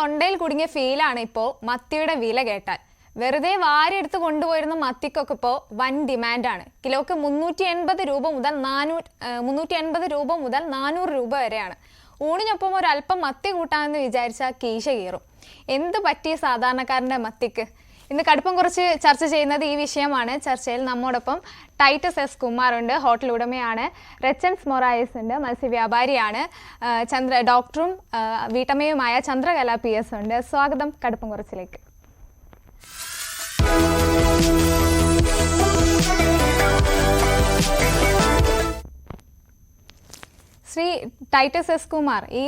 തൊണ്ടയിൽ കുടുങ്ങിയ ഫീലാണ് ഇപ്പോൾ മത്തിയുടെ വില കേട്ടാൽ. വെറുതെ വാരിയെടുത്ത് കൊണ്ടുപോയിരുന്ന മത്തിക്കൊക്കെ ഇപ്പോൾ വൻ ഡിമാൻഡാണ്. കിലോക്ക് 380 രൂപ മുതൽ 400 രൂപ വരെയാണ്. ഊണിനൊപ്പം ഒരല്പം മത്തി കൂട്ടാമെന്ന് വിചാരിച്ചാൽ കീശ കീറും. എന്ത് പറ്റി സാധാരണക്കാരൻ്റെ മത്തിക്ക്? ഇന്ന് കടുപ്പം കുറച്ച് ചർച്ച ചെയ്യുന്നത് ഈ വിഷയമാണ്. ചർച്ചയിൽ നമ്മോടൊപ്പം ടൈറ്റസ് എസ് കുമാറുണ്ട്, ഹോട്ടൽ ഉടമയാണ്. റെച്ചൻസ് മൊറായസ് ഉണ്ട്, മത്സ്യവ്യാപാരിയാണ്. ഡോക്ടറും വീട്ടമ്മയുമായ ചന്ദ്രകല PS ഉണ്ട്. സ്വാഗതം കടുപ്പം കുറച്ചിലേക്ക്. ശ്രീ ടൈറ്റസ് എസ് കുമാർ, ഈ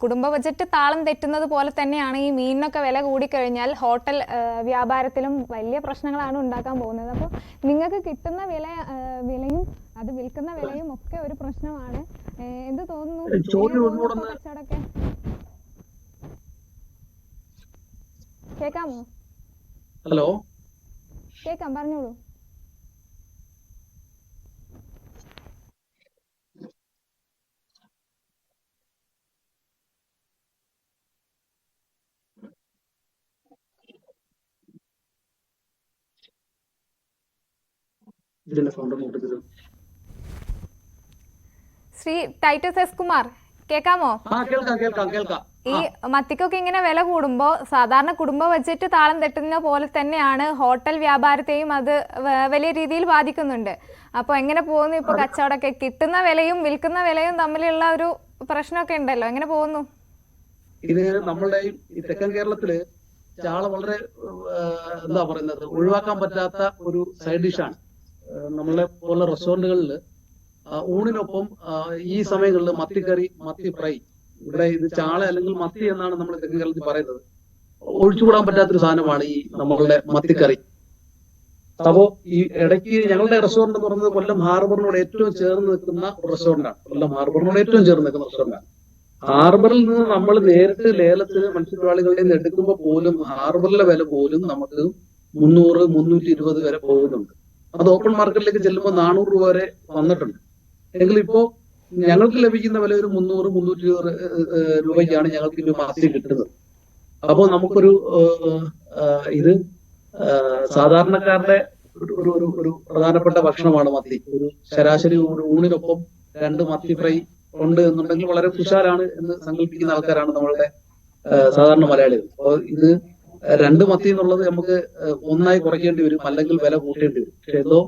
കുടുംബ ബജറ്റ് താളം തെറ്റുന്നത് പോലെ തന്നെയാണ് ഈ മീനിനൊക്കെ വില കൂടിക്കഴിഞ്ഞാൽ ഹോട്ടൽ വ്യാപാരത്തിലും വലിയ പ്രശ്നങ്ങളാണ് ഉണ്ടാക്കാൻ പോകുന്നത്. അപ്പോൾ നിങ്ങൾക്ക് കിട്ടുന്ന വിലയും അത് വിൽക്കുന്ന വിലയും ഒക്കെ ഒരു പ്രശ്നമാണ്. എന്ത് തോന്നുന്നു കച്ചവടമൊക്കെ? കേൾക്കാമോ? ഹലോ, കേൾക്കാം, പറഞ്ഞോളൂ. ശ്രീ ടൈറ്റസ് എസ് കുമാർ, കേൾക്കാമോ? ഈ മത്തിക്കൊക്കെ ഇങ്ങനെ വില കൂടുമ്പോ സാധാരണ കുടുംബ ബഡ്ജറ്റ് താളം തെറ്റുന്ന പോലെ തന്നെയാണ് ഹോട്ടൽ വ്യാപാരത്തെയും അത് വലിയ രീതിയിൽ ബാധിക്കുന്നുണ്ട്. അപ്പൊ എങ്ങനെ പോകുന്നു ഇപ്പൊ കച്ചവടമൊക്കെ? കിട്ടുന്ന വിലയും വിൽക്കുന്ന വിലയും തമ്മിലുള്ള ഒരു പ്രശ്നമൊക്കെ ഉണ്ടല്ലോ, എങ്ങനെ പോകുന്നു? ഇത് നമ്മളുടെ ഈ തെക്കൻ കേരളത്തില് ചാള വളരെ എന്താ പറയുന്നത്, ഒഴിവാക്കാൻ പറ്റാത്ത ഒരു സൈഡ് ഡിഷാണ്. നമ്മളെ പോലെ റെസ്റ്റോറന്റുകളിൽ ഊണിനൊപ്പം ഈ സമയങ്ങളിൽ മത്തിക്കറി, മത്തി ഫ്രൈ, ഇവിടെ ഇത് ചാള അല്ലെങ്കിൽ മത്തി എന്നാണ് നമ്മൾ തെക്കൻ കേരളത്തിൽ പറയുന്നത്. ഒഴിച്ചുകൂടാൻ പറ്റാത്തൊരു സാധനമാണ് ഈ നമ്മളുടെ മത്തിക്കറി. അപ്പോ ഈ ഇടയ്ക്ക് ഞങ്ങളുടെ റെസ്റ്റോറന്റ് തുറന്നത് കൊല്ലം ഹാർബറിനോട് ഏറ്റവും ചേർന്ന് നിൽക്കുന്ന റെസ്റ്റോറന്റാണ്. കൊല്ലം ഹാർബറിനോട് ഏറ്റവും ചേർന്ന് നിൽക്കുന്ന റെസ്റ്റോറന്റാണ്. ഹാർബറിൽ നിന്ന് നമ്മൾ നേരിട്ട് ലേലത്തിന് മത്സ്യത്തൊഴിലാളികളിൽ നിന്ന് എടുക്കുമ്പോൾ പോലും ഹാർബറിലെ വില പോലും നമുക്ക് 300-320 വരെ പോകുന്നുണ്ട്. അത് ഓപ്പൺ മാർക്കറ്റിലേക്ക് ചെല്ലുമ്പോൾ 400 രൂപ വരെ വന്നിട്ടുണ്ട്. എങ്കിൽ ഇപ്പോ ഞങ്ങൾക്ക് ലഭിക്കുന്ന വില ഒരു 300-320 രൂപയ്ക്കാണ് ഞങ്ങൾക്ക് ഒരു മത്തി കിട്ടുന്നത്. അപ്പോൾ നമുക്കൊരു ഇത് സാധാരണക്കാരുടെ ഒരു പ്രധാനപ്പെട്ട ഭക്ഷണമാണ് മത്തി. ഒരു ശരാശരി ഒരു ഊണിനൊപ്പം 2 മത്തി ഫ്രൈ ഉണ്ട് എന്നുണ്ടെങ്കിൽ വളരെ തുഷാരാണ് എന്ന് സങ്കല്പിക്കുന്ന ആൾക്കാരാണ് നമ്മളുടെ സാധാരണ മലയാളികൾ. അപ്പോൾ ഇത് 2 മത്തി എന്നുള്ളത് നമുക്ക് ഒന്നായി കുറയ്ക്കേണ്ടി വരും, അല്ലെങ്കിൽ വില കൂട്ടേണ്ടി വരും. പക്ഷെ എന്തോ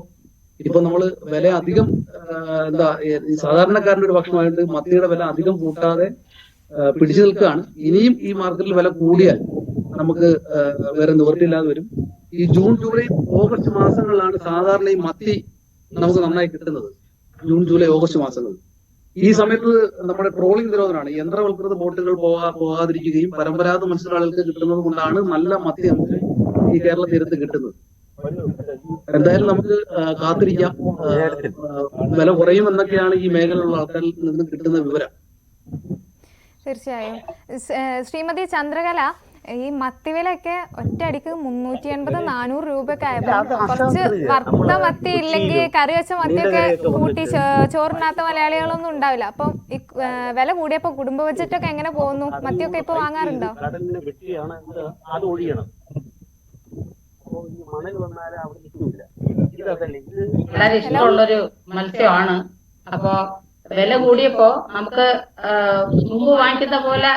ഇപ്പൊ നമ്മള് വില അധികം ഈ സാധാരണക്കാരന്റെ ഒരു ഭക്ഷണമായിട്ട് മത്തിയുടെ വില അധികം കൂട്ടാതെ പിടിച്ചു നിൽക്കുകയാണ്. ഇനിയും ഈ മാർക്കറ്റിൽ വില കൂടിയാൽ നമുക്ക് വേറെ നിവൃത്തിയില്ലാതെ വരും. ഈ ജൂൺ, ജൂലൈ, ഓഗസ്റ്റ് മാസങ്ങളിലാണ് സാധാരണ ഈ മത്തി നമുക്ക് നന്നായി കിട്ടുന്നത്. ജൂൺ, ജൂലൈ, ഓഗസ്റ്റ് മാസങ്ങളിൽ. ഈ സമയത്ത് നമ്മുടെ ട്രോളിംഗ് നിരോധനമാണ്. യന്ത്രവൽകൃത ബോട്ടുകൾ പോകാതിരിക്കുകയും പരമ്പരാഗത മത്സ്യത്തൊഴിലാളികൾക്ക് കിട്ടുന്നത് കൊണ്ടാണ് നല്ല മത്തി നമുക്ക് ഈ കേരള തീരത്ത് കിട്ടുന്നത്. എന്തായാലും നമുക്ക് കാത്തിരിക്കാം. വില കുറയുമെന്നൊക്കെയാണ് ഈ മേഖലയിലുള്ള ആൾക്കാരിൽ നിന്ന് കിട്ടുന്ന വിവരം. തീർച്ചയായും. ശ്രീമതി ചന്ദ്രകല, ഈ മത്തിവിലയൊക്കെ ഒറ്റയടിക്ക് 380-400 രൂപയൊക്കെ ആയപ്പോ കുറച്ച് വറുത്ത മത്തി ഇല്ലെങ്കിൽ കറി വെച്ച മത്തിയൊക്കെ കൂട്ടി ചോറിനാത്ത മലയാളികളൊന്നും ഉണ്ടാവില്ല. അപ്പം ഈ വില കൂടിയപ്പോ കുടുംബ ബഡ്ജറ്റൊക്കെ എങ്ങനെ പോകുന്നു? മത്തിയൊക്കെ ഇപ്പൊ വാങ്ങാറുണ്ടോ? വളരെ ഇഷ്ടമുള്ളൊരു മത്സ്യമാണ്. അപ്പോ വില കൂടിയപ്പോ നമുക്ക് മുമ്പ് വാങ്ങിക്കുന്ന പോലെ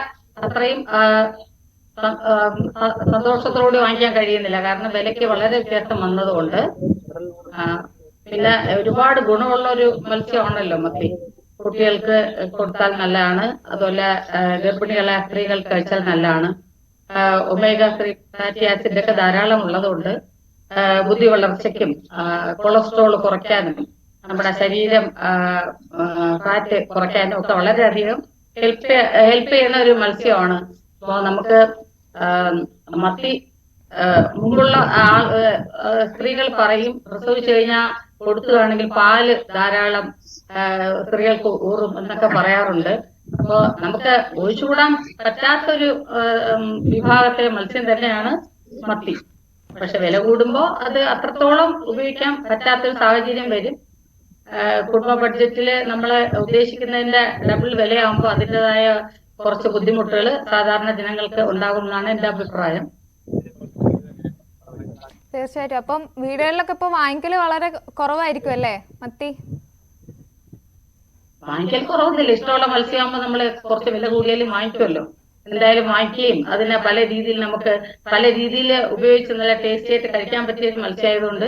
അത്രയും സന്തോഷത്തോടെ വാങ്ങിക്കാൻ കഴിയുന്നില്ല. കാരണം വിലയ്ക്ക് വളരെ വ്യത്യാസം വന്നതുകൊണ്ട്. പിന്നെ ഒരുപാട് ഗുണമുള്ള ഒരു മത്സ്യമാണല്ലോ മത്തി. കുട്ടികൾക്ക് കൊടുത്താൽ നല്ലതാണ്, അതുപോലെ ഗർഭിണികളെ സ്ത്രീകൾക്ക് കഴിച്ചാൽ നല്ലതാണ്. ഒമേഗ 3 ഫാറ്റി ആസിഡ് ഒക്കെ ധാരാളം ഉള്ളതുകൊണ്ട് ബുദ്ധി വളർച്ചയ്ക്കും കൊളസ്ട്രോൾ കുറയ്ക്കാനും നമ്മുടെ ശരീരം ഫാറ്റ് കുറയ്ക്കാനും ഒക്കെ വളരെയധികം ഹെൽപ്പ് ചെയ്യുന്ന ഒരു മത്സ്യമാണ്. അപ്പോ നമുക്ക് മത്തി മുമ്പുള്ള സ്ത്രീകൾ പറയും, പ്രസവിച്ചു കഴിഞ്ഞാൽ കൊടുക്കുകയാണെങ്കിൽ പാല് ധാരാളം സ്ത്രീകൾക്ക് ഊറും എന്നൊക്കെ പറയാറുണ്ട്. അപ്പോ നമുക്ക് ഒഴിച്ചുകൂടാൻ പറ്റാത്തൊരു വിഭാഗത്തിലെ മത്സ്യം തന്നെയാണ് മത്തി. പക്ഷെ വില കൂടുമ്പോ അത് അത്രത്തോളം ഉപയോഗിക്കാൻ പറ്റാത്തൊരു സാഹചര്യം വരും. കുടുംബ ബഡ്ജറ്റില് നമ്മള് ഉദ്ദേശിക്കുന്നതിന്റെ ഡബിൾ വിലയാകുമ്പോൾ അതിൻ്റെതായ കുറച്ച് ബുദ്ധിമുട്ടുകൾ സാധാരണ ജനങ്ങൾക്ക് ഉണ്ടാകുമെന്നാണ് എന്റെ അഭിപ്രായം. തീർച്ചയായിട്ടും. അപ്പം വീടുകളിലൊക്കെ ഇപ്പൊ വാങ്ങിക്കല് വളരെ കുറവായിരിക്കും അല്ലേ മത്തി? വാങ്ങിക്കൽ കുറവൊന്നുമില്ല. ഇഷ്ടമുള്ള മത്സ്യമാകുമ്പോൾ നമ്മള് കുറച്ച് വില കൂടിയാലും വാങ്ങിക്കുമല്ലോ. എന്തായാലും വാങ്ങിക്കുകയും അതിനെ പല രീതിയിൽ നമുക്ക് പല രീതിയിൽ ഉപയോഗിച്ച് നല്ല ടേസ്റ്റി ആയിട്ട് കഴിക്കാൻ പറ്റിയ മത്സ്യമായതുകൊണ്ട്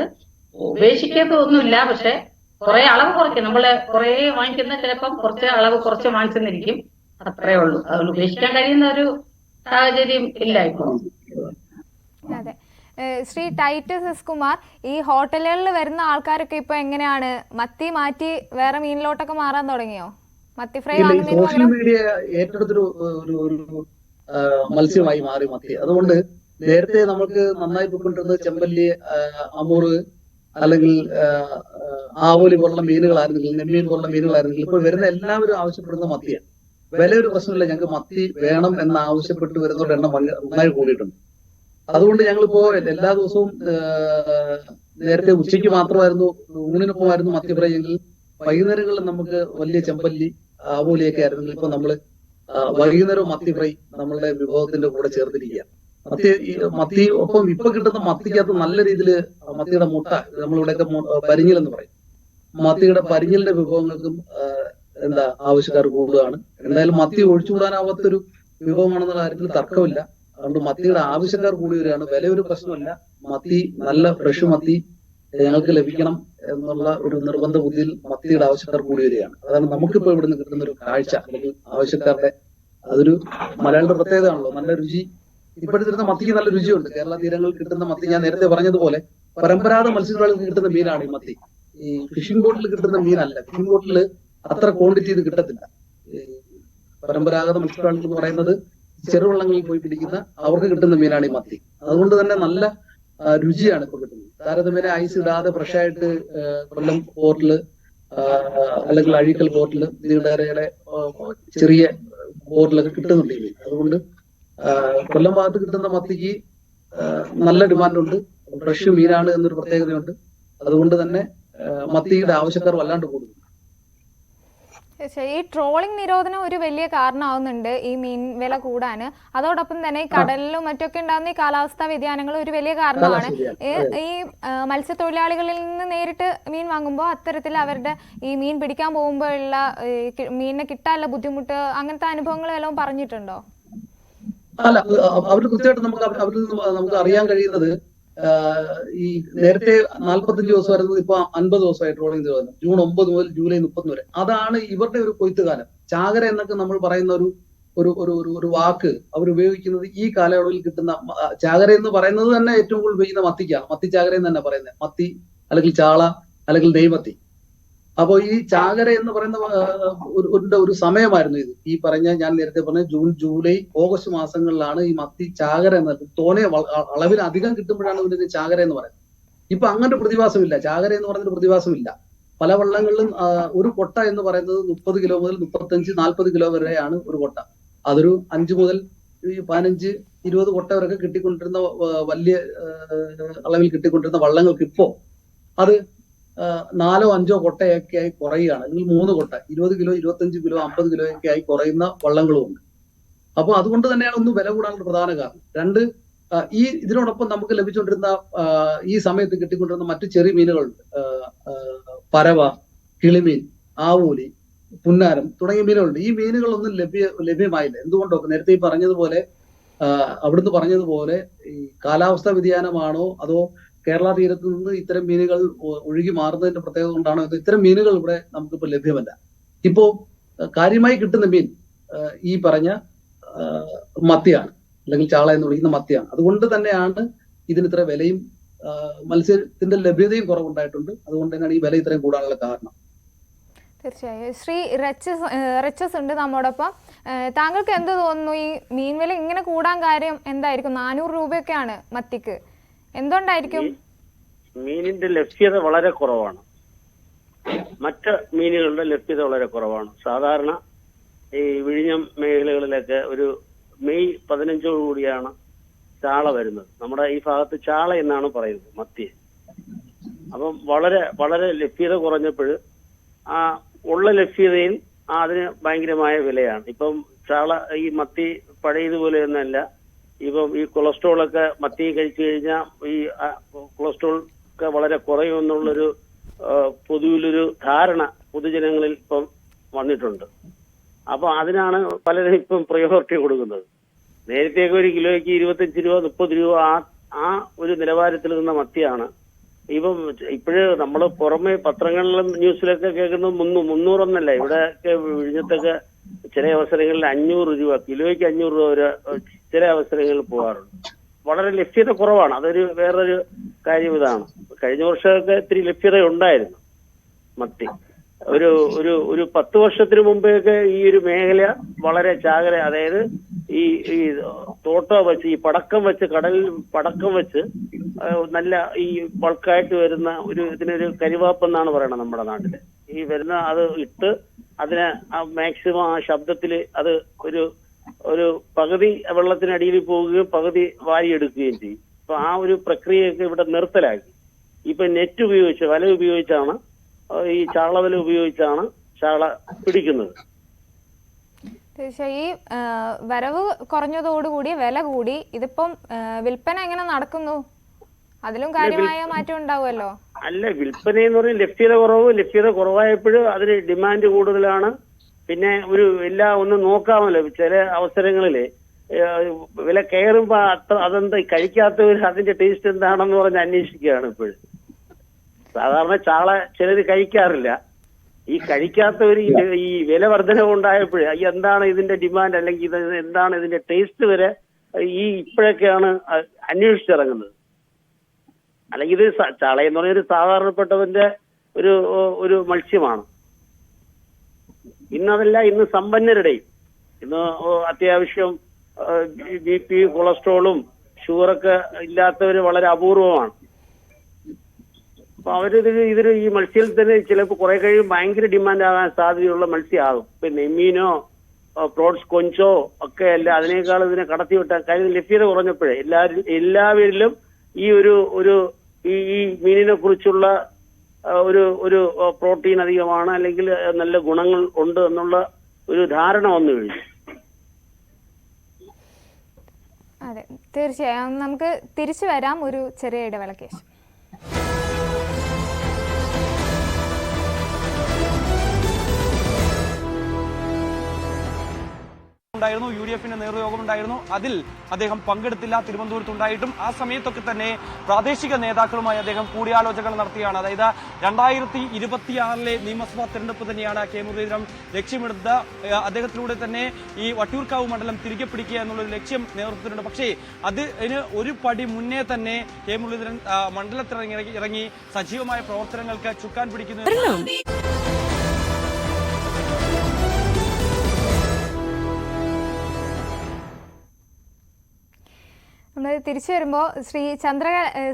ഉപേക്ഷിക്കേണ്ടതൊന്നുമില്ല. പക്ഷെ കുറെ അളവ് കുറയ്ക്കും. നമ്മള് കുറെ വാങ്ങിക്കുന്ന ചിലപ്പം കുറച്ച് അളവ് കുറച്ച് വാങ്ങിച്ചെന്നിരിക്കും, അത്രേ ഉള്ളൂ. അതുകൊണ്ട് ഉപേക്ഷിക്കാൻ കഴിയുന്ന ഒരു സാഹചര്യം ഇല്ല ഇപ്പോൾ. അതെ. ശ്രീ ടൈറ്റസ് എസ് കുമാർ, ഈ ഹോട്ടലുകളിൽ വരുന്ന ആൾക്കാരൊക്കെ ഇപ്പൊ എങ്ങനെയാണ് മത്തി മാറ്റി വേറെ മീനിലോട്ടൊക്കെ മാറാൻ തുടങ്ങിയോ? മത്തി ഫ്രൈ വാങ്ങുന്നതിന് സോഷ്യൽ മീഡിയ ഏറ്റെടുത്തൊരു മത്സ്യമായി മാറി മത്തി. അതുകൊണ്ട് നേരത്തെ നമുക്ക് നന്നായി പോയിക്കൊണ്ടിരുന്നത് ചെമ്പല്ലി, അമൂറ് അല്ലെങ്കിൽ ആവോലി പോലുള്ള മീനുകളായിരുന്നെങ്കിൽ, നെമ്മീൻ പോലുള്ള മീനുകളായിരുന്നെങ്കിൽ ഇപ്പോൾ വരുന്ന എല്ലാവരും ആവശ്യപ്പെടുന്ന മത്തിയാണ്. വില ഒരു പ്രശ്നമില്ല, ഞങ്ങൾക്ക് മത്തി വേണം എന്ന് ആവശ്യപ്പെട്ട് വരുന്നവരുടെ എണ്ണം നന്നായി കൂടിയിട്ടുണ്ട്. അതുകൊണ്ട് ഞങ്ങളിപ്പോ എല്ലാ ദിവസവും നേരത്തെ ഉച്ചയ്ക്ക് മാത്രമായിരുന്നു, ഊണിനൊപ്പമായിരുന്നു മത്തി ഫ്രൈ എങ്കിൽ വൈകുന്നേരങ്ങളിൽ നമുക്ക് വലിയ ചെമ്പല്ലി, ആവോലിയൊക്കെ ആയിരുന്നെങ്കിൽ ഇപ്പൊ നമ്മള് വൈകുന്നേരം മത്തി ഫ്രൈ നമ്മളുടെ വിഭവത്തിന്റെ കൂടെ ചേർത്തിരിക്കുക. മത്തി ഒപ്പം ഇപ്പൊ കിട്ടുന്ന മത്തിക്കകത്ത് നല്ല രീതിയിൽ മത്തിയുടെ മുട്ട, നമ്മളിവിടെയൊക്കെ പരിഞ്ഞിൽ എന്ന് പറയും, മത്തിയുടെ പരിഞ്ഞിലിന്റെ വിഭവങ്ങൾക്കും ആവശ്യക്കാർ കൂടുതലാണ്. എന്തായാലും മത്തി ഒഴിച്ചുകൂടാനാവാത്തൊരു വിഭവമാണെന്നുള്ള കാര്യത്തിൽ തർക്കമില്ല. അതുകൊണ്ട് മത്തിയുടെ ആവശ്യക്കാർ കൂടി വരികയാണ്. വില ഒരു പ്രശ്നമല്ല, മത്തി നല്ല ഫ്രഷ് മത്തി ഞങ്ങൾക്ക് ലഭിക്കണം എന്നുള്ള ഒരു നിർബന്ധ ബുദ്ധിയിൽ മത്തിയുടെ ആവശ്യക്കാർ കൂടി വരികയാണ്. അതാണ് നമുക്കിപ്പോ ഇവിടുന്ന് കിട്ടുന്ന ഒരു കാഴ്ച, അല്ലെങ്കിൽ ആവശ്യക്കാരുടെ അതൊരു മലയാളിയുടെ പ്രത്യേകതയാണല്ലോ. നല്ല രുചി, ഇപ്പോഴത്തെ മത്തിക്ക് നല്ല രുചിയുണ്ട്. കേരള തീരങ്ങളിൽ കിട്ടുന്ന മത്തി, ഞാൻ നേരത്തെ പറഞ്ഞതുപോലെ പരമ്പരാഗത മത്സ്യത്തൊഴിലാളികൾക്ക് കിട്ടുന്ന മീനാണ് ഈ മത്തി. ഈ ഫിഷിംഗ് ബോട്ടിൽ കിട്ടുന്ന മീനല്ല. ഫിഷിംഗ് ബോട്ടിൽ അത്ര ക്വാണ്ടിറ്റി ഇത് കിട്ടത്തില്ല. പരമ്പരാഗത മത്സ്യത്തൊഴിലാളികൾ എന്ന് പറയുന്നത് ചെറുവള്ളങ്ങളിൽ പോയി പിടിക്കുന്ന അവർക്ക് കിട്ടുന്ന മീനാണ് ഈ മത്തി. അതുകൊണ്ട് തന്നെ നല്ല രുചിയാണ് ഇപ്പൊ കിട്ടുന്നത്. താരതമ്യേന ഐസ് ഇടാതെ ഫ്രഷ് ആയിട്ട് കൊല്ലം പോർട്ടില് അല്ലെങ്കിൽ അഴീക്കൽ പോർട്ടില്, നീണ്ടകരയുടെ ചെറിയ പോർട്ടിലൊക്കെ കിട്ടുന്നുണ്ട് ഈ മീൻ. അതുകൊണ്ട് കൊല്ലം ഭാഗത്ത് കിട്ടുന്ന മത്തിക്ക് നല്ല ഡിമാൻഡുണ്ട്. ഫ്രഷ് മീനാണ് എന്നൊരു പ്രത്യേകതയുണ്ട്. അതുകൊണ്ട് തന്നെ മത്തിയുടെ ആവശ്യക്കാർ വല്ലാണ്ട് കൂടുന്നു. ഈ ട്രോളിംഗ് നിരോധനം ഒരു വലിയ കാരണമാവുന്നുണ്ട് ഈ മീൻ വില കൂടാന്. അതോടൊപ്പം തന്നെ ഈ കടലിലും മറ്റൊക്കെ ഉണ്ടാകുന്ന ഈ കാലാവസ്ഥാ വ്യതിയാനങ്ങൾ ഒരു വലിയ കാരണമാണ്. ഈ മത്സ്യത്തൊഴിലാളികളിൽ നിന്ന് നേരിട്ട് മീൻ വാങ്ങുമ്പോൾ അത്തരത്തിൽ അവരുടെ ഈ മീൻ പിടിക്കാൻ പോകുമ്പോഴുള്ള മീനിനെ കിട്ടാനുള്ള ബുദ്ധിമുട്ട്, അങ്ങനത്തെ അനുഭവങ്ങൾ വല്ലതും പറഞ്ഞിട്ടുണ്ടോ? അല്ല, അവർ കൃത്യമായിട്ട് അവരിൽ നിന്ന് നമുക്ക് അറിയാൻ കഴിയുന്നത്, ഈ നേരത്തെ 45 ദിവസമായിരുന്നു, ഇപ്പൊ 50 ദിവസമായി ട്രോളിംഗ് നിരോധനം. ജൂൺ 9 മുതൽ ജൂലൈ 30 വരെ. അതാണ് ഇവരുടെ ഒരു കൊയ്ത്തുകാലം. ചാകര എന്നൊക്കെ നമ്മൾ പറയുന്ന ഒരു വാക്ക് അവർ ഉപയോഗിക്കുന്നത് ഈ കാലയളവിൽ കിട്ടുന്ന ചാകര എന്ന് പറയുന്നത് തന്നെ ഏറ്റവും കൂടുതൽ ഉപയോഗിക്കുന്ന മത്തിക്കാണ്. മത്തി ചാകര എന്ന് തന്നെ പറയുന്നത്. മത്തി അല്ലെങ്കിൽ ചാള അല്ലെങ്കിൽ നെയ്മത്തി. അപ്പോ ഈ ചാകര എന്ന് പറയുന്ന ഒരു സമയമായിരുന്നു ഇത്. ഈ പറഞ്ഞ ഞാൻ നേരത്തെ പറഞ്ഞ ജൂൺ, ജൂലൈ, ഓഗസ്റ്റ് മാസങ്ങളിലാണ് ഈ മത്തി ചാകര എന്ന് തോനെ അളവിൽ അധികം കിട്ടുമ്പോഴാണ് ഇതിന്റെ ചാകര എന്ന് പറയുന്നത്. ഇപ്പൊ അങ്ങനെ പ്രതിഭാസമില്ല. ചാകര എന്ന് പറയുന്നൊരു പ്രതിഭാസമില്ല. പല വള്ളങ്ങളിലും ഒരു കൊട്ട എന്ന് പറയുന്നത് 30 കിലോ മുതൽ 35-40 കിലോ വരെയാണ് ഒരു കൊട്ട. അതൊരു 5 മുതൽ 15-20 കൊട്ട വരെയൊക്കെ കിട്ടിക്കൊണ്ടിരുന്ന വലിയ അളവിൽ കിട്ടിക്കൊണ്ടിരുന്ന വള്ളങ്ങൾക്ക് ഇപ്പോ അത് 4-5 കൊട്ടയൊക്കെ ആയി കുറയുകയാണ്. അല്ലെങ്കിൽ 3 കൊട്ട, 20 കിലോ, 25 കിലോ, 50 കിലോ ഒക്കെ ആയി കുറയുന്ന വള്ളങ്ങളുമുണ്ട്. അപ്പൊ അതുകൊണ്ട് തന്നെയാണ് ഒന്ന് വില കൂടാനുള്ള പ്രധാന കാരണം. രണ്ട്, ഇതിനോടൊപ്പം നമുക്ക് ലഭിച്ചുകൊണ്ടിരുന്ന ഈ സമയത്ത് കിട്ടിക്കൊണ്ടിരുന്ന മറ്റു ചെറിയ മീനുകളുണ്ട്. പരവ, കിളിമീൻ, ആവൂലി, പുന്നാരം തുടങ്ങിയ മീനുകളുണ്ട്. ഈ മീനുകളൊന്നും ലഭ്യമായില്ല. എന്തുകൊണ്ടൊക്കെ നേരത്തെ ഈ പറഞ്ഞതുപോലെ, അവിടുന്ന് പറഞ്ഞതുപോലെ ഈ കാലാവസ്ഥാ വ്യതിയാനമാണോ അതോ കേരള തീരത്ത് നിന്ന് ഇത്തരം മീനുകൾ ഒഴുകി മാറുന്നതിന്റെ പ്രത്യേകത കൊണ്ടാണോ, ഇത്തരം മീനുകൾ ഇവിടെ നമുക്കിപ്പോൾ ലഭ്യമല്ല. ഇപ്പോ കാര്യമായി കിട്ടുന്ന മീൻ ഈ പറഞ്ഞ മത്തിയാണ്, അല്ലെങ്കിൽ ചാള എന്ന് വിളിക്കുന്ന മത്തിയാണ്. അതുകൊണ്ട് തന്നെയാണ് ഇതിന് ഇത്ര വിലയും മത്സ്യത്തിന്റെ ലഭ്യതയും കുറവുണ്ടായിട്ടുണ്ട്. അതുകൊണ്ട് തന്നെയാണ് ഈ വില ഇത്രയും കൂടാനുള്ള കാരണം. തീർച്ചയായും. ശ്രീ റച്ചസ് ഉണ്ട് നമ്മോടൊപ്പം. താങ്കൾക്ക് എന്ത് തോന്നുന്നു, ഈ മീൻ വില ഇങ്ങനെ കൂടാൻ കാര്യം എന്തായിരിക്കും? 400 രൂപയൊക്കെയാണ് മത്തിക്ക്. എന്തുകൊണ്ടായിരിക്കും? മീനിന്റെ ലഭ്യത വളരെ കുറവാണ്. മറ്റ് മീനുകളുടെ ലഭ്യത വളരെ കുറവാണ്. സാധാരണ ഈ വിഴിഞ്ഞം മേഖലകളിലൊക്കെ ഒരു മെയ് 15 കൂടിയാണ് ചാള വരുന്നത്. നമ്മുടെ ഈ ഭാഗത്ത് ചാള എന്നാണ് പറയുന്നത്, മത്തി. അപ്പം വളരെ വളരെ ലഭ്യത കുറഞ്ഞപ്പോൾ ആ ഉള്ള ലഭ്യതയിൽ അതിന് ഭയങ്കരമായ വിലയാണ്. ഇപ്പം ഈ മത്തി പഴയതുപോലെ ഒന്നല്ല. ഇപ്പം ഈ കൊളസ്ട്രോളൊക്കെ മത്തി കഴിച്ചു കഴിഞ്ഞാൽ ഈ കൊളസ്ട്രോൾ ഒക്കെ വളരെ കുറയുമെന്നുള്ളൊരു പൊതുവിലൊരു ധാരണ പൊതുജനങ്ങളിൽ ഇപ്പം വന്നിട്ടുണ്ട്. അപ്പൊ അതിനാണ് പലരും ഇപ്പം പ്രയോറിറ്റി കൊടുക്കുന്നത്. നേരത്തെയൊക്കെ ഒരു കിലോയ്ക്ക് 25 രൂപ 30 രൂപ ആ ഒരു നിലവാരത്തിൽ നിന്ന മത്തിയാണ് ഇപ്പം ഇപ്പോഴ് നമ്മൾ പുറമെ പത്രങ്ങളിലും ന്യൂസിലൊക്കെ കേൾക്കുന്നത് 300 ഇവിടെയൊക്കെ വിഴിഞ്ഞത്തൊക്കെ ചില അവസരങ്ങളിൽ 500 രൂപ കിലോയ്ക്ക് 500 രൂപ വരെ ചില അവസരങ്ങളിൽ പോകാറുണ്ട്. വളരെ ലഭ്യത കുറവാണ്. അതൊരു വേറൊരു കാര്യം ഇതാണ്. കഴിഞ്ഞ വർഷമൊക്കെ ഇത്തിരി ലഭ്യത ഉണ്ടായിരുന്നു മത്തി. ഒരു 10 വർഷത്തിന് മുമ്പേയൊക്കെ ഈ ഒരു മേഖല വളരെ ചാകര, അതായത് ഈ തോട്ടം വെച്ച് ഈ പടക്കം വെച്ച് കടലിൽ പടക്കം വെച്ച് നല്ല ഈ ബൾക്കായിട്ട് വരുന്ന ഇതിനൊരു കരിവാപ്പെന്നാണ് പറയണത് നമ്മുടെ നാട്ടില്. ഈ വരുന്ന അത് ഇട്ട് അതിനെ മാക്സിമം ആ ശബ്ദത്തിൽ അത് ഒരു പകുതി വെള്ളത്തിനടിയിൽ പോവുകയും പകുതി വാരിയെടുക്കുകയും ചെയ്യും. അപ്പൊ ആ ഒരു പ്രക്രിയയൊക്കെ ഇവിടെ നിർത്തലാക്കി. ഇപ്പൊ നെറ്റ് ഉപയോഗിച്ച് വല ഉപയോഗിച്ചാണ് ഈ ചാളവല ഉപയോഗിച്ചാണ് ചാള പിടിക്കുന്നത്. തീർച്ചയായും ഈ വരവ് കുറഞ്ഞതോടുകൂടി വില കൂടി. ഇതിപ്പം വിൽപ്പന എങ്ങനെ നടക്കുന്നു? അതിലും കാര്യമായ മാറ്റം ഉണ്ടാവുമല്ലോ. അല്ല, വിൽപ്പന എന്ന് പറഞ്ഞാൽ ലഭ്യത കുറവായപ്പോഴും അതിന് ഡിമാൻഡ് കൂടുതലാണ്. പിന്നെ ഒന്നും നോക്കാമല്ലോ. ചില അവസരങ്ങളില് വില കയറുമ്പോ അതെന്താ കഴിക്കാത്തവർ അതിന്റെ ടേസ്റ്റ് എന്താണെന്ന് പറഞ്ഞ് അന്വേഷിക്കുകയാണ് ഇപ്പോഴും. സാധാരണ ചാള ചിലർ കഴിക്കാറില്ല. ഈ കഴിക്കാത്തവർ ഈ വില വർധന ഉണ്ടായപ്പോഴേ എന്താണ് ഇതിന്റെ ഡിമാൻഡ് അല്ലെങ്കിൽ ഇത് എന്താണ് ഇതിന്റെ ടേസ്റ്റ് വരെ ഇപ്പോഴൊക്കെയാണ് അന്വേഷിച്ചിറങ്ങുന്നത്. അല്ലെങ്കിൽ ഇത് ചാള എന്ന് പറഞ്ഞ ഒരു സാധാരണപ്പെട്ടവന്റെ ഒരു മത്സ്യമാണ്. ഇന്ന് സമ്പന്നരുടെയും ഇന്ന് അത്യാവശ്യം BP കൊളസ്ട്രോളും ഷുഗറൊക്കെ ഇല്ലാത്തവര് വളരെ അപൂർവമാണ്. അപ്പൊ ഈ മത്സ്യത്തിന് ചിലപ്പോൾ കുറെ കഴിയും ഭയങ്കര ഡിമാൻഡ് ആകാൻ സാധ്യതയുള്ള മത്സ്യമാകും. ഇപ്പൊ നെമ്മീനോ പ്രോൺസ് കൊഞ്ചോ ഒക്കെ അല്ല, അതിനേക്കാൾ ഇതിനെ കടത്തി വിട്ടാൽ കാര്യം ലഭ്യത കുറഞ്ഞപ്പോഴേ എല്ലാവരിലും ഈ മീനിനെ കുറിച്ചുള്ള ഒരു പ്രോട്ടീൻ അധികമാണ് അല്ലെങ്കിൽ നല്ല ഗുണങ്ങൾ ഉണ്ട് എന്നുള്ള ഒരു ധാരണ വന്നു കഴിഞ്ഞു. അതെ, തീർച്ചയായും. നമുക്ക് തിരിച്ചു വരാം ഒരു ചെറിയ ഇടവേളയ്ക്ക് ശേഷം. UDF നേതൃയോഗം ഉണ്ടായിരുന്നു. അതിൽ അദ്ദേഹം പങ്കെടുത്തില്ല. തിരുവനന്തപുരത്തുണ്ടായിട്ടും ആ സമയത്തൊക്കെ തന്നെ പ്രാദേശിക നേതാക്കളുമായി അദ്ദേഹം കൂടിയാലോചനകൾ നടത്തിയാണ്. അതായത് 2026 നിയമസഭാ തെരഞ്ഞെടുപ്പ് തന്നെയാണ് കെ മുരളീധരൻ ലക്ഷ്യമിടുന്നത്. അദ്ദേഹത്തിലൂടെ തന്നെ ഈ വട്ടിയൂർക്കാവ് മണ്ഡലം തിരികെ പിടിക്കുക എന്നുള്ളൊരു ലക്ഷ്യം നേതൃത്വത്തിനുണ്ട്. പക്ഷേ അതിന് ഒരു പടി മുന്നേ തന്നെ കെ മുരളീധരൻ മണ്ഡലത്തിൽ ഇറങ്ങി സജീവമായ പ്രവർത്തനങ്ങൾക്ക് ചുക്കാൻ പിടിക്കുന്നു. നമ്മൾ തിരിച്ചു വരുമ്പോൾ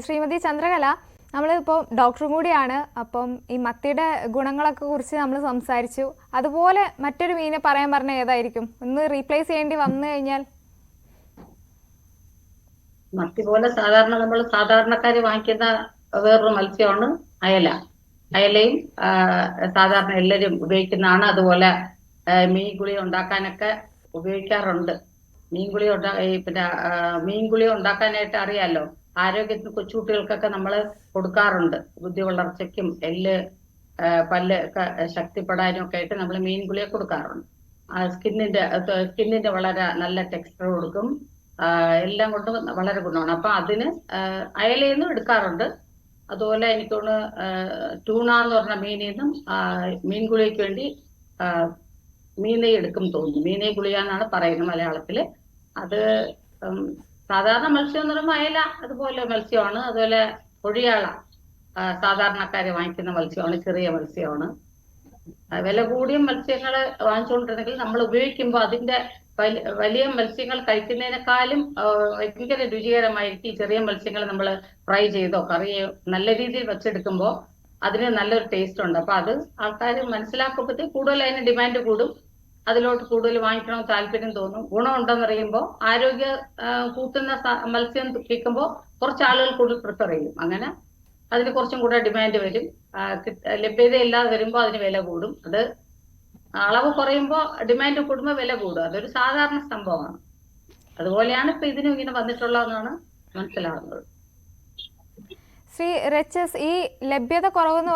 ശ്രീമതി ചന്ദ്രകല, നമ്മളിപ്പോൾ ഡോക്ടറും കൂടിയാണ്. അപ്പം ഈ മത്തിയുടെ ഗുണങ്ങളൊക്കെ കുറിച്ച് നമ്മൾ സംസാരിച്ചു. അതുപോലെ മറ്റൊരു മീനെ പറയാൻ പറഞ്ഞ ഏതായിരിക്കും? ഒന്ന് റീപ്ലേസ് ചെയ്യേണ്ടി വന്നു കഴിഞ്ഞാൽ? മത്തി പോലെ നമ്മൾ സാധാരണക്കാര് വാങ്ങിക്കുന്ന വേറൊരു മത്സ്യമാണ് അയല. അയലയും സാധാരണ എല്ലാവരും ഉപയോഗിക്കുന്നതാണ്. അതുപോലെ മീൻ ഗുളി ഉണ്ടാക്കാനൊക്കെ ഉപയോഗിക്കാറുണ്ട്. മീൻ ഗുളി ഉണ്ടാക്കാനായിട്ട് അറിയാലോ. ആരോഗ്യത്തിന് കൊച്ചുകുട്ടികൾക്കൊക്കെ നമ്മൾ കൊടുക്കാറുണ്ട്. ബുദ്ധി വളർച്ചയ്ക്കും പല്ല് ഒക്കെ ശക്തിപ്പെടാനും ഒക്കെ ആയിട്ട് നമ്മൾ മീൻ ഗുളിയെ കൊടുക്കാറുണ്ട്. സ്കിന്നിന്റെ വളരെ നല്ല ടെക്സ്ചർ കൊടുക്കും. എല്ലാം കൊണ്ടും വളരെ ഗുണമാണ്. അപ്പൊ അതിന് അയലയിൽ നിന്നും എടുക്കാറുണ്ട്. അതുപോലെ എനിക്ക് തോന്നുന്നു ടൂണ എന്ന് പറഞ്ഞ മീനിൽ നിന്നും മീൻ ഗുളിക്ക് വേണ്ടി മീനെ എടുക്കും തോന്നുന്നു. മീനെ ഗുളിക എന്നാണ് പറയുന്നത് മലയാളത്തില്. അത് സാധാരണ മത്സ്യം എന്ന് പറയുമ്പോൾ അയല അതുപോലെ മത്സ്യമാണ്. അതുപോലെ കൊഴിയാള സാധാരണക്കാര് വാങ്ങിക്കുന്ന മത്സ്യമാണ്, ചെറിയ മത്സ്യമാണ്. വില കൂടിയ മത്സ്യങ്ങൾ വാങ്ങിച്ചുകൊണ്ടിരുന്നെങ്കിൽ നമ്മൾ ഉപയോഗിക്കുമ്പോൾ അതിന്റെ വലിയ മത്സ്യങ്ങൾ കഴിക്കുന്നതിനേക്കാളും ഭയങ്കര രുചികരമായിരിക്കും ഈ ചെറിയ മത്സ്യങ്ങൾ നമ്മൾ ഫ്രൈ ചെയ്തോ കറിയോ നല്ല രീതിയിൽ വെച്ചെടുക്കുമ്പോൾ അതിന് നല്ലൊരു ടേസ്റ്റ് ഉണ്ട്. അപ്പൊ അത് ആൾക്കാർ മനസ്സിലാക്കുമ്പോഴത്തേക്ക് കൂടുതൽ അതിന് ഡിമാൻഡ് കൂടും. അതിലോട്ട് കൂടുതൽ വാങ്ങിക്കണം താല്പര്യം തോന്നും. ഗുണമുണ്ടെന്ന് പറയുമ്പോൾ ആരോഗ്യ കൂട്ടുന്ന മത്സ്യം വിൽക്കുമ്പോൾ കുറച്ച് ആളുകൾ കൂടുതൽ പ്രിഫർ ചെയ്യും. അങ്ങനെ അതിന് കുറച്ചും കൂടെ ഡിമാൻഡ് വരും. ലഭ്യത ഇല്ലാതെ വരുമ്പോൾ അതിന് വില കൂടും. അത് അളവ് കുറയുമ്പോൾ ഡിമാൻഡ് കൂടുമ്പോൾ വില കൂടും. അതൊരു സാധാരണ സംഭവമാണ്. അതുപോലെയാണ് ഇപ്പൊ ഇതിനും ഇങ്ങനെ വന്നിട്ടുള്ളതെന്നാണ് മനസ്സിലാകുന്നത്. ശ്രീ റെച്ചസ്, ഈ ലഭ്യത കുറവെന്ന്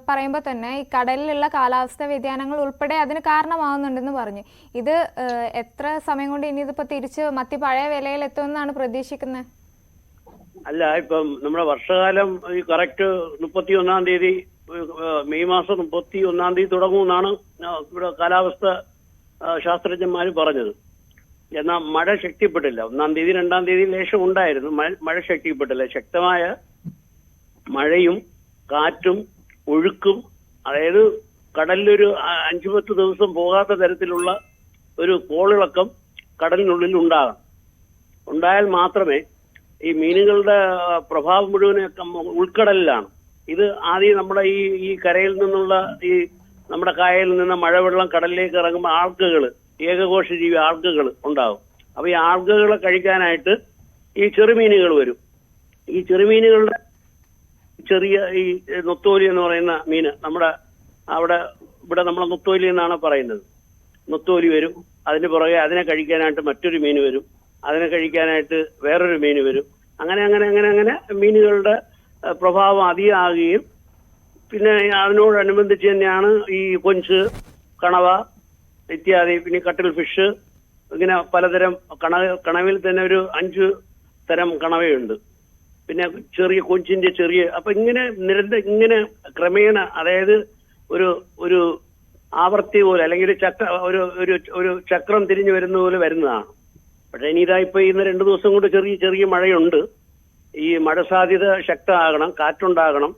പറയുമ്പോൾ തന്നെ ഈ കടലിലുള്ള കാലാവസ്ഥ വ്യതിയാനങ്ങൾ ഉൾപ്പെടെ അതിന് കാരണമാവുന്നുണ്ടെന്ന് പറഞ്ഞു. ഇത് എത്ര സമയം കൊണ്ട് ഇനി ഇതിപ്പോ തിരിച്ച് മത്തി പഴയ വിലയിൽ എത്തുമെന്നാണ് പ്രതീക്ഷിക്കുന്നത്? അല്ല, ഇപ്പം നമ്മുടെ വർഷകാലം ഈ കറക്റ്റ് 31-ാം തീയതി, മെയ് മാസം 31-ാം തീയതി തുടങ്ങുമെന്നാണ് ഇവിടെ കാലാവസ്ഥ ശാസ്ത്രജ്ഞന്മാർ പറഞ്ഞത്. എന്നാൽ മഴ ശക്തിപ്പെട്ടില്ല. 1-ാം തീയതി 2-ാം തീയതി ലേശം ഉണ്ടായിരുന്നു, മഴ ശക്തിപ്പെട്ടില്ല. ശക്തമായ മഴയും കാറ്റും ഒഴുക്കും, അതായത് കടലിലൊരു 5-10 ദിവസം പോകാത്ത തരത്തിലുള്ള ഒരു കോളിളക്കം കടലിനുള്ളിൽ ഉണ്ടായാൽ മാത്രമേ ഈ മീനുകളുടെ പ്രഭാവം മുഴുവനൊക്കെ ഉൾക്കടലിലാണ്. ഇത് ആദ്യം നമ്മുടെ ഈ കരയിൽ നിന്നുള്ള ഈ നമ്മുടെ കായലിൽ നിന്ന് മഴവെള്ളം കടലിലേക്ക് ഇറങ്ങുമ്പോൾ ആൽഗകൾ, ഏകകോശജീവി ആൽഗകൾ ഉണ്ടാകും. അപ്പൊ ഈ ആൽഗകളെ കഴിക്കാനായിട്ട് ഈ ചെറുമീനുകൾ വരും. ഈ ചെറുമീനുകളുടെ ചെറിയ ഈ നൊത്തോലി എന്ന് പറയുന്ന മീന് ഇവിടെ നമ്മളെ നൊത്തോലി എന്നാണ് പറയുന്നത്. നൊത്തോലി വരും, അതിന് പുറകെ അതിനെ കഴിക്കാനായിട്ട് മറ്റൊരു മീന് വരും, അതിനെ കഴിക്കാനായിട്ട് വേറൊരു മീന് വരും. അങ്ങനെ മീനുകളുടെ പ്രഭാവം അധികമാകുകയും പിന്നെ അതിനോടനുബന്ധിച്ച് തന്നെയാണ് ഈ കൊഞ്ച്, കണവ ഇത്യാദി, പിന്നെ കട്ടിൽ ഫിഷ്, ഇങ്ങനെ പലതരം കണവയിൽ തന്നെ ഒരു 5 തരം കണവയുണ്ട്. പിന്നെ ചെറിയ കൊഞ്ചിന്റെ അപ്പൊ ഇങ്ങനെ ക്രമേണ, അതായത് ഒരു ആവർത്തി പോലെ അല്ലെങ്കിൽ ഒരു ചക്രം തിരിഞ്ഞു വരുന്ന പോലെ വരുന്നതാണ്. പക്ഷെ ഇനി ഇപ്പൊ ഇന്ന് 2 ദിവസം കൊണ്ട് ചെറിയ മഴയുണ്ട്. ഈ മഴ സാധ്യത ശക്തമാകണം, കാറ്റുണ്ടാകണം,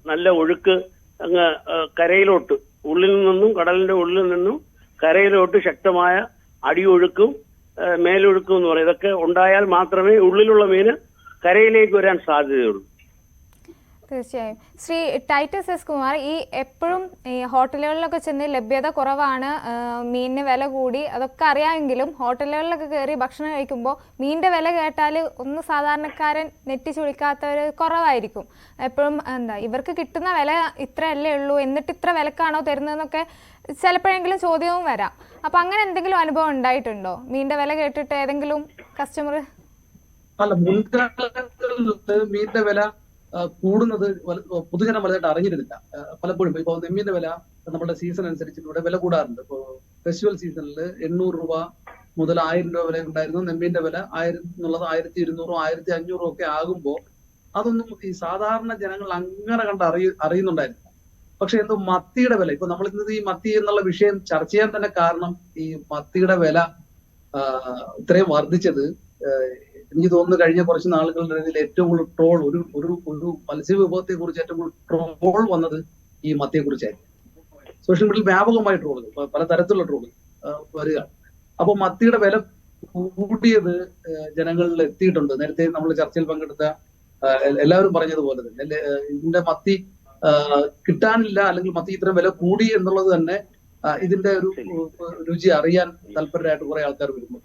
നല്ല ഒഴുക്ക് അങ്ങ് കരയിലോട്ട്, കടലിന്റെ ഉള്ളിൽ നിന്നും കരയിലോട്ട് ശക്തമായ അടിയൊഴുക്കും മേലൊഴുക്കും എന്ന് പറയും. ഇതൊക്കെ ഉണ്ടായാൽ മാത്രമേ ഉള്ളിലുള്ള മീന് കരയിലേക്ക് വരാൻ സാധ്യതയുള്ളൂ. തീർച്ചയായും. ശ്രീ ടൈറ്റസ് എസ് കുമാർ, ഈ എപ്പോഴും ഈ ഹോട്ടലുകളിലൊക്കെ ചെന്ന് ലഭ്യത കുറവാണ്, മീനിന് വില കൂടി, അതൊക്കെ അറിയാമെങ്കിലും ഹോട്ടലുകളിലൊക്കെ കയറി ഭക്ഷണം കഴിക്കുമ്പോൾ മീനിൻ്റെ വില കേട്ടാൽ ഒന്ന് സാധാരണക്കാരൻ നെറ്റി ചുളിക്കാത്തവർ കുറവായിരിക്കും. എപ്പോഴും ഇവർക്ക് കിട്ടുന്ന വില ഇത്രയല്ലേ ഉള്ളൂ, എന്നിട്ട് ഇത്ര വിലക്കാണോ തരുന്നതെന്നൊക്കെ ചിലപ്പോഴെങ്കിലും ചോദ്യവും വരാം. അപ്പം അങ്ങനെ എന്തെങ്കിലും അനുഭവം ഉണ്ടായിട്ടുണ്ടോ? മീനിൻ്റെ വില കേട്ടിട്ട് ഏതെങ്കിലും കസ്റ്റമർ? അല്ല, മുൻകാലങ്ങളിൽ മീനിന്റെ വില കൂടുന്നത് പൊതുജനം വലുതായിട്ട് അറിഞ്ഞിരുന്നില്ല. പലപ്പോഴും ഇപ്പൊ നെമ്മീന്റെ വില നമ്മുടെ സീസൺ അനുസരിച്ച് ഇവിടെ വില കൂടാറുണ്ട്. ഇപ്പൊ ഫെസ്റ്റിവൽ സീസണിൽ 800 രൂപ മുതൽ 1000 രൂപ വരെ ഉണ്ടായിരുന്നു. നെമ്മീന്റെ വില 1000 എന്നുള്ളത് 1200 1500 ഒക്കെ ആകുമ്പോൾ അതൊന്നും ഈ സാധാരണ ജനങ്ങൾ അങ്ങനെ കണ്ട് അറിയുന്നുണ്ടായിരുന്നില്ല. പക്ഷെ എന്തോ മത്തിയുടെ വില, ഇപ്പൊ നമ്മൾ ഇന്നത് ഈ മത്തി എന്നുള്ള വിഷയം ചർച്ച ചെയ്യാൻ തന്നെ കാരണം ഈ മത്തിയുടെ വില ഇത്രയും വർദ്ധിച്ചത് എനിക്ക് തോന്നുന്നു കഴിഞ്ഞ കുറച്ച് നാളുകളുടെ ഇടയിൽ ഏറ്റവും കൂടുതൽ ട്രോൾ, ഒരു മത്സ്യവിഭവത്തെ കുറിച്ച് ഏറ്റവും കൂടുതൽ ട്രോൾ വന്നത് ഈ മത്തിയെ കുറിച്ചായിരുന്നു. സോഷ്യൽ മീഡിയയിൽ വ്യാപകമായ ട്രോളുകൾ, പലതരത്തിലുള്ള ട്രോളുകൾ വരിക. അപ്പൊ മത്തിയുടെ വില കൂട്ടിയത് ജനങ്ങളിൽ എത്തിയിട്ടുണ്ട്. നേരത്തെ നമ്മൾ ചർച്ചയിൽ പങ്കെടുത്ത എല്ലാവരും പറഞ്ഞതുപോലെ തന്നെ ഇതിന്റെ മത്തി കിട്ടാനില്ല, അല്ലെങ്കിൽ മത്തി ഇത്രയും വില കൂടി എന്നുള്ളത് തന്നെ ഇതിന്റെ ഒരു രുചി അറിയാൻ താല്പര്യമായിട്ട് കുറെ ആൾക്കാർ വരുന്നു.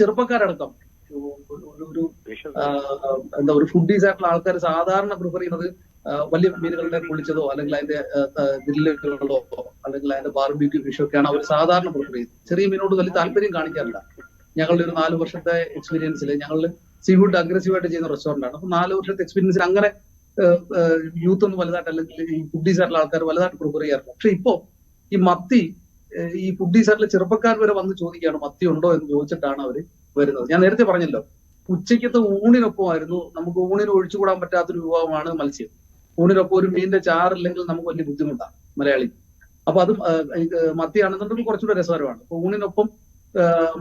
ചെറുപ്പക്കാരടക്കം ഒരു ഫുഡീസ് ആയിട്ടുള്ള ആൾക്കാർ സാധാരണ പ്രിഫർ ചെയ്യുന്നത് വലിയ മീനുകളുടെ പൊളിച്ചതോ അല്ലെങ്കിൽ അതിന്റെ ഗ്രില്ലുകളോ അല്ലെങ്കിൽ അതിന്റെ ബാർബിക്യൂ ഫിഷോ ഒക്കെയാണ് അവർ സാധാരണ പ്രിഫർ ചെയ്യുന്നത്. ചെറിയ മീനോട് വലിയ താല്പര്യം കാണിക്കാറില്ല. ഞങ്ങളുടെ ഒരു 4 വർഷത്തെ എക്സ്പീരിയൻസിൽ, ഞങ്ങൾ സീ ഫുഡ് അഗ്രസീവായിട്ട് ചെയ്യുന്ന റെസ്റ്റോറന്റ് ആണ്. അപ്പൊ 4 വർഷത്തെ എക്സ്പീരിയൻസിൽ അങ്ങനെ യൂത്ത് ഒന്നും വലുതായിട്ട്, അല്ലെങ്കിൽ ഈ ഫുഡീസ് ആയിട്ടുള്ള ആൾക്കാർ വലുതായിട്ട് പ്രിഫർ ചെയ്യാറില്ല. പക്ഷെ ഇപ്പോ ഈ മത്തി ഈ ഫുഡീസ് ആയിട്ടുള്ള ചെറുപ്പക്കാർ വരെ വന്ന് ചോദിക്കുകയാണ് മത്തി ഉണ്ടോ എന്ന് ചോദിച്ചിട്ടാണ് അവര് വരുന്നത്. ഞാൻ നേരത്തെ പറഞ്ഞല്ലോ, ഉച്ചയ്ക്കത്തെ ഊണിനൊപ്പമായിരുന്നു, നമുക്ക് ഊണിന് ഒഴിച്ചുകൂടാൻ പറ്റാത്തൊരു വിഭവമാണ് മത്സ്യം. ഊണിനൊപ്പം ഒരു മീനിന്റെ ചാറില്ലെങ്കിൽ നമുക്ക് വലിയ ബുദ്ധിമുട്ടാണ് മലയാളി. അപ്പൊ അതും മത്തിയാണെന്നുണ്ടെങ്കിൽ കുറച്ചുകൂടെ രസകരമാണ്. അപ്പൊ ഊണിനൊപ്പം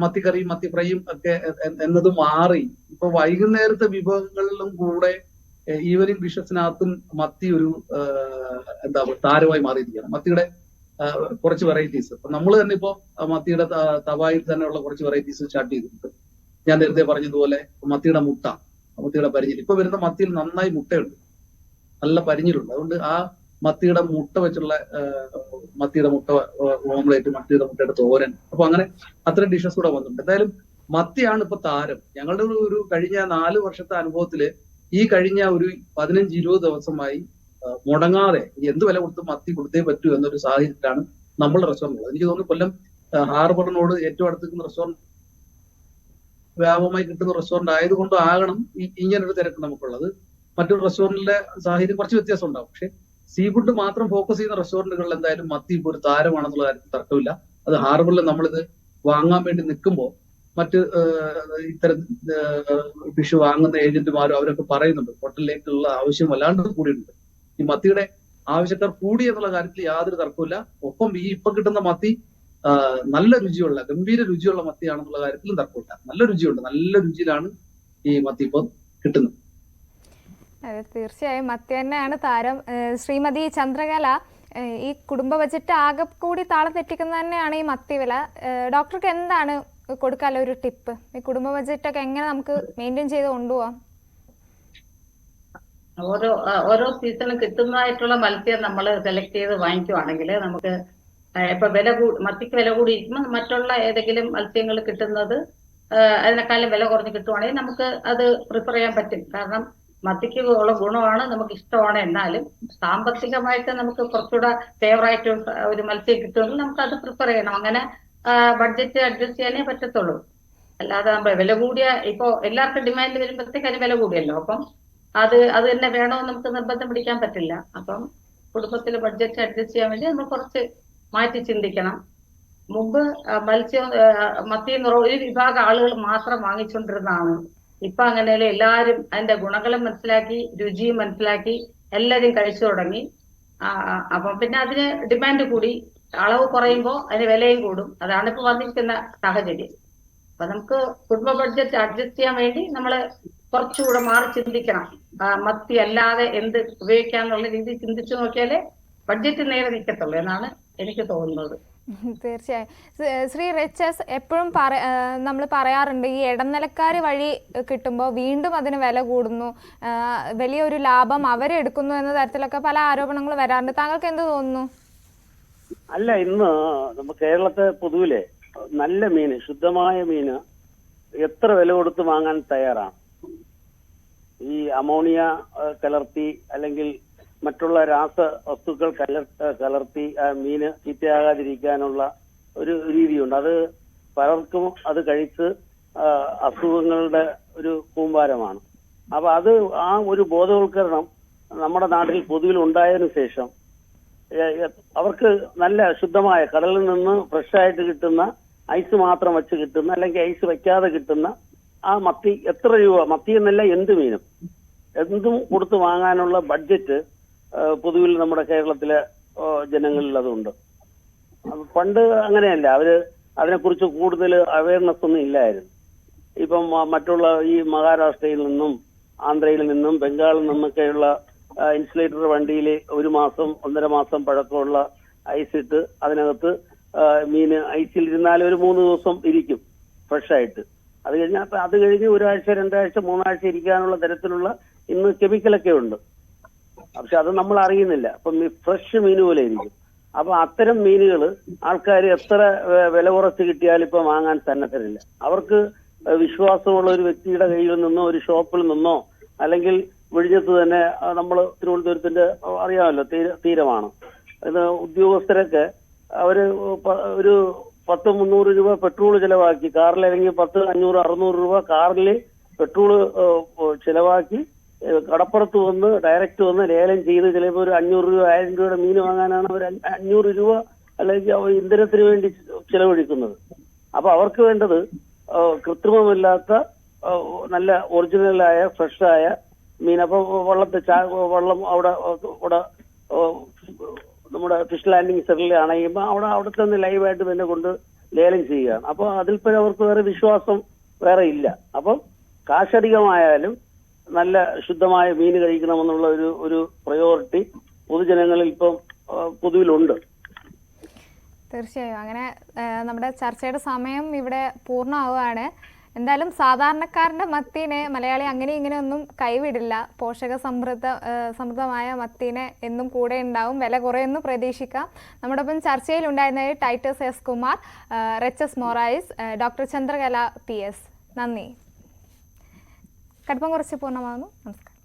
മത്തിക്കറിയും മത്തി ഫ്രൈയും ഒക്കെ എന്നത് മാറി ഇപ്പൊ വൈകുന്നേരത്തെ വിഭവങ്ങളിലും കൂടെ ഈവനിങ് ഡിഷസിനകത്തും മത്തി ഒരു താരമായി മാറിയിരിക്കുകയാണ്. മത്തിയുടെ കുറച്ച് വെറൈറ്റീസ് ഇപ്പൊ നമ്മൾ തന്നെ ഇപ്പോ മത്തിയുടെ തവായിൽ തന്നെയുള്ള കുറച്ച് വെറൈറ്റീസ് സ്റ്റാർട്ട് ചെയ്തിട്ടുണ്ട്. ഞാൻ നേരത്തെ പറഞ്ഞതുപോലെ മത്തിയുടെ മുട്ട, മത്തിയുടെ പരിഞ്ഞിൽ, ഇപ്പൊ വരുന്ന മത്തിയിൽ നന്നായി മുട്ടയുണ്ട്, നല്ല പരിഞ്ഞിലുണ്ട്. അതുകൊണ്ട് ആ മത്തിയുടെ മുട്ട വെച്ചുള്ള മത്തിയുടെ മുട്ട ഓംലേറ്റ്, മത്തിയുടെ മുട്ടയുടെ തോരൻ, അപ്പൊ അങ്ങനെ അത്രയും ഡിഷസ് കൂടെ വന്നിട്ടുണ്ട്. എന്തായാലും മത്തിയാണ് ഇപ്പൊ താരം. ഞങ്ങളുടെ ഒരു കഴിഞ്ഞ 4 വർഷത്തെ അനുഭവത്തില് ഈ കഴിഞ്ഞ ഒരു 15-20 ദിവസമായി മുടങ്ങാതെ എന്ത് വില കൊടുത്ത് മത്തി കൊടുത്തേ പറ്റൂ എന്നൊരു സാഹചര്യത്തിലാണ് നമ്മളുടെ റെസ്റ്റോറൻറ്റ്. എനിക്ക് തോന്നുന്നു കൊല്ലം ഹാർബറിനോട് ഏറ്റവും അടുത്ത് നിൽക്കുന്ന റെസ്റ്റോറൻറ്റ്, വ്യാപകമായി കിട്ടുന്ന റെസ്റ്റോറൻറ്റ് ആയതുകൊണ്ട് ആകണം ഇങ്ങനൊരു തിരക്ക് നമുക്കുള്ളത്. മറ്റൊരു റെസ്റ്റോറൻറ്റിലെ സാഹചര്യം കുറച്ച് വ്യത്യാസം ഉണ്ടാവും. പക്ഷെ സീ ഫുഡ് മാത്രം ഫോക്കസ് ചെയ്യുന്ന റെസ്റ്റോറൻറ്റുകളിൽ എന്തായാലും മത്തി ഇപ്പോൾ ഒരു താരമാണെന്നുള്ള കാര്യത്തിൽ തർക്കമില്ല. അത് ഹാർബറിൽ നമ്മളിത് വാങ്ങാൻ വേണ്ടി നിൽക്കുമ്പോൾ മറ്റ് ഇത്തരം ഫിഷ് വാങ്ങുന്ന ഏജന്റുമാരും അവരൊക്കെ പറയുന്നുണ്ട് ഹോട്ടലിലേക്കുള്ള ആവശ്യം വല്ലാണ്ട് കൂടിയിട്ടുണ്ട്. ഈ മത്തിയുടെ ആവശ്യക്കാർ കൂടി എന്നുള്ള കാര്യത്തിൽ യാതൊരു തർക്കമില്ല. ഒപ്പം ഈ ഇപ്പൊ കിട്ടുന്ന മത്തി നല്ല രുചിയുള്ള, ഗംഭീര രുചിയുള്ള മത്തിയാണെന്നുള്ള കാര്യത്തിലും തർക്കമില്ല. നല്ല രുചിയുണ്ട്, നല്ല രുചിയിലാണ് ഈ മത്തി ഇപ്പോൾ കിട്ടുന്നത്. അതെ, തീർച്ചയായും മത്തി തന്നെയാണ് താരം. ശ്രീമതി ചന്ദ്രകല, ഈ കുടുംബ ബജറ്റ് ആകെ കൂടി താളം തെറ്റിക്കുന്നത് തന്നെയാണ് ഈ മത്തി വില. ഡോക്ടർക്ക് എന്താണ് കൊടുക്കാനുള്ള ഒരു ടിപ്പ്? ഈ കുടുംബ ബജറ്റ് ഒക്കെ എങ്ങനെ നമുക്ക് മെയിൻറ്റെയിൻ ചെയ്ത് കൊണ്ടുപോകാം? ഓരോ സീസണും കിട്ടുന്നതായിട്ടുള്ള മത്സ്യം നമ്മൾ സെലക്ട് ചെയ്ത് വാങ്ങിക്കുവാണെങ്കിൽ നമുക്ക് ഇപ്പൊ മത്തിക്ക് വില കൂടിയിരിക്കുമ്പോൾ മറ്റുള്ള ഏതെങ്കിലും മത്സ്യങ്ങൾ കിട്ടുന്നത് അതിനേക്കാളും വില കുറഞ്ഞ് കിട്ടുവാണെങ്കിൽ നമുക്ക് അത് പ്രിഫർ ചെയ്യാൻ പറ്റും. കാരണം മത്തിക്ക് ഉള്ള ഗുണമാണ്, നമുക്ക് ഇഷ്ടമാണ്. എന്നാലും സാമ്പത്തികമായിട്ട് നമുക്ക് കുറച്ചുകൂടെ ഫേവറായിട്ട് ഒരു മത്സ്യം കിട്ടുമെങ്കിൽ നമുക്ക് അത് പ്രിഫർ ചെയ്യണം. അങ്ങനെ ബഡ്ജറ്റ് അഡ്ജസ്റ്റ് ചെയ്യാനേ പറ്റത്തുള്ളൂ. അല്ലാതെ നമ്മൾ വില കൂടിയ ഇപ്പൊ എല്ലാവർക്കും ഡിമാൻഡ് വരുമ്പോഴത്തേക്ക് അതിന് വില കൂടിയല്ലോ. അപ്പം അത് തന്നെ വേണമെന്ന് നമുക്ക് നിർബന്ധം പിടിക്കാൻ പറ്റില്ല. അപ്പം കുടുംബത്തിൽ ബഡ്ജറ്റ് അഡ്ജസ്റ്റ് ചെയ്യാൻ വേണ്ടി നമ്മൾ കുറച്ച് മാറ്റി ചിന്തിക്കണം. മുമ്പ് മത്തി ഒരു വിഭാഗം ആളുകൾ മാത്രം വാങ്ങിച്ചുകൊണ്ടിരുന്നതാണ്. ഇപ്പൊ അങ്ങനെയല്ല, എല്ലാവരും അതിന്റെ ഗുണങ്ങളും മനസ്സിലാക്കി രുചിയും മനസ്സിലാക്കി എല്ലാവരും കഴിച്ചു തുടങ്ങി. അപ്പം പിന്നെ അതിന് ഡിമാൻഡ് കൂടി, അളവ് കുറയുമ്പോൾ അതിന് വിലയും കൂടും. അതാണ് ഇപ്പൊ വന്നിരിക്കുന്ന സാഹചര്യം. അപ്പൊ നമുക്ക് കുടുംബ ബഡ്ജറ്റ് അഡ്ജസ്റ്റ് ചെയ്യാൻ വേണ്ടി നമ്മള് കുറച്ചുകൂടെ മാറി ചിന്തിക്കണം. മത്തി അല്ലാതെ എന്ത് ഉപയോഗിക്കാന്നുള്ള രീതിയിൽ ചിന്തിച്ചു നോക്കിയാലേ ബഡ്ജറ്റ് നേരെ നിൽക്കത്തുള്ളൂ എന്നാണ് എനിക്ക് തോന്നുന്നത്. തീർച്ചയായും. ശ്രീ റിച്ചസ്, എപ്പോഴും നമ്മൾ പറയാറുണ്ട് ഈ ഇടനിലക്കാർ വഴി കിട്ടുമ്പോൾ വീണ്ടും അതിന് വില കൂടുന്നു, വലിയൊരു ലാഭം അവരെടുക്കുന്നു എന്ന തരത്തിലൊക്കെ പല ആരോപണങ്ങൾ വരാറുണ്ട്. താങ്കൾക്ക് എന്ത് തോന്നുന്നു? അല്ല, ഇന്ന് നമ്മൾ കേരളത്തെ പൊതുവിലെ നല്ല മീന്, ശുദ്ധമായ മീന് എത്ര വില കൊടുത്ത് വാങ്ങാൻ തയ്യാറാണ്? ഈ അമോണിയ കലർത്തി അല്ലെങ്കിൽ മറ്റുള്ള രാസ വസ്തുക്കൾ കലർത്തി മീന് ചീത്തയാകാതിരിക്കാനുള്ള ഒരു രീതിയുണ്ട്. അത് പലർക്കും അത് കഴിച്ച് അസുഖങ്ങളുടെ ഒരു കൂമ്പാരമാണ്. അപ്പൊ അത് ആ ഒരു ബോധവൽക്കരണം നമ്മുടെ നാട്ടിൽ പൊതുവിൽ ഉണ്ടായതിനു ശേഷം അവർക്ക് നല്ല ശുദ്ധമായ കടലിൽ നിന്ന് ഫ്രഷായിട്ട് കിട്ടുന്ന, ഐസ് മാത്രം വെച്ച് കിട്ടുന്ന അല്ലെങ്കിൽ ഐസ് വെക്കാതെ കിട്ടുന്ന ആ മത്തി എത്ര രൂപ, മത്തി എന്നല്ല എന്ത് മീനും എന്തും കൊടുത്ത് വാങ്ങാനുള്ള ബഡ്ജറ്റ് പൊതുവിൽ നമ്മുടെ കേരളത്തിലെ ജനങ്ങളിൽ അതുണ്ട്. പണ്ട് അങ്ങനെയല്ല, അവര് അതിനെക്കുറിച്ച് കൂടുതൽ അവയർനെസ് ഒന്നും ഇല്ലായിരുന്നു. ഇപ്പം മറ്റുള്ള ഈ മഹാരാഷ്ട്രയിൽ നിന്നും ആന്ധ്രയിൽ നിന്നും ബംഗാളിൽ നിന്നൊക്കെയുള്ള ഇൻസുലേറ്റർ വണ്ടിയിൽ 1 മാസം 1.5 മാസം പഴക്കമുള്ള ഐസ് ഇട്ട് അതിനകത്ത് മീന് ഐസിലിരുന്നാൽ ഒരു 3 ദിവസം ഇരിക്കും ഫ്രഷായിട്ട്. അത് കഴിഞ്ഞ് 1 ആഴ്ച 2 ആഴ്ച 3 ആഴ്ച ഇരിക്കാനുള്ള തരത്തിലുള്ള ഇന്ന് കെമിക്കലൊക്കെ ഉണ്ട്. പക്ഷെ അത് നമ്മൾ അറിയുന്നില്ല. അപ്പം ഫ്രഷ് മീൻ പോലെ ഇരിക്കും. അപ്പൊ അത്തരം മീനുകൾ ആൾക്കാർ എത്ര വില കുറച്ച് കിട്ടിയാലും ഇപ്പൊ വാങ്ങാൻ സന്നദ്ധരില്ല. അവർക്ക് വിശ്വാസമുള്ള ഒരു വ്യക്തിയുടെ കയ്യിൽ നിന്നോ ഒരു ഷോപ്പിൽ നിന്നോ അല്ലെങ്കിൽ വിഴിഞ്ഞത്ത് തന്നെ, നമ്മൾ തിരുവനന്തപുരത്തിന്റെ അറിയാമല്ലോ തീരമാണ്, ഇത് ഉദ്യോഗസ്ഥരൊക്കെ അവര് ഒരു 10-300 രൂപ പെട്രോൾ ചെലവാക്കി കാറിലിറങ്ങി 10-500-600 രൂപ കാറിൽ പെട്രോൾ ചെലവാക്കി കടപ്പുറത്ത് വന്ന് ഡയറക്റ്റ് വന്ന് ലേലം ചെയ്ത് ചിലപ്പോൾ ഒരു 500 രൂപ 1000 രൂപയുടെ മീൻ വാങ്ങാനാണ് അവർ 500 രൂപ അല്ലെങ്കിൽ ഇന്ധനത്തിന് വേണ്ടി ചെലവഴിക്കുന്നത്. അപ്പൊ അവർക്ക് വേണ്ടത് കൃത്രിമമില്ലാത്ത നല്ല ഒറിജിനലായ ഫ്രഷായ മീൻ. അപ്പൊ വെള്ളം അവിടെ നമ്മുടെ ഫിഷ് ലാൻഡിങ് സെന്ററിൽ അണയുമ്പോൾ അവിടെ തന്നെ ലൈവായിട്ട് തന്നെ കൊണ്ട് ലേലം ചെയ്യുകയാണ്. അപ്പൊ അതിൽപ്പോ അവർക്ക് വേറെ വിശ്വാസം വേറെ ഇല്ല. അപ്പം കാശധികമായാലും നല്ല ശുദ്ധമായ മീൻ കഴിക്കണമെന്നുള്ള ഒരു പ്രയോറിറ്റി പൊതുജനങ്ങളിൽ ഇപ്പം പൊതുവിലുണ്ട്. തീർച്ചയായും. അങ്ങനെ നമ്മുടെ ചർച്ചയുടെ സമയം ഇവിടെ പൂർണ്ണമാവുകയാണ്. എന്തായാലും സാധാരണക്കാരൻ്റെ മത്തീനെ മലയാളി അങ്ങനെ ഇങ്ങനെ ഒന്നും കൈവിടില്ല. പോഷക സമൃദ്ധമായ മത്തീനെ എന്നും കൂടെ ഉണ്ടാവും. വില കുറയൊന്നും പ്രതീക്ഷിക്കാം. നമ്മോടൊപ്പം ചർച്ചയിൽ ഉണ്ടായിരുന്നത് ടൈറ്റസ് എസ് കുമാർ, റിച്ചസ് മൊറായിസ്, ഡോക്ടർ ചന്ദ്രകല PS. നന്ദി. കടുപ്പം കുറച്ച് പൂർണ്ണമാകുന്നു. നമസ്കാരം.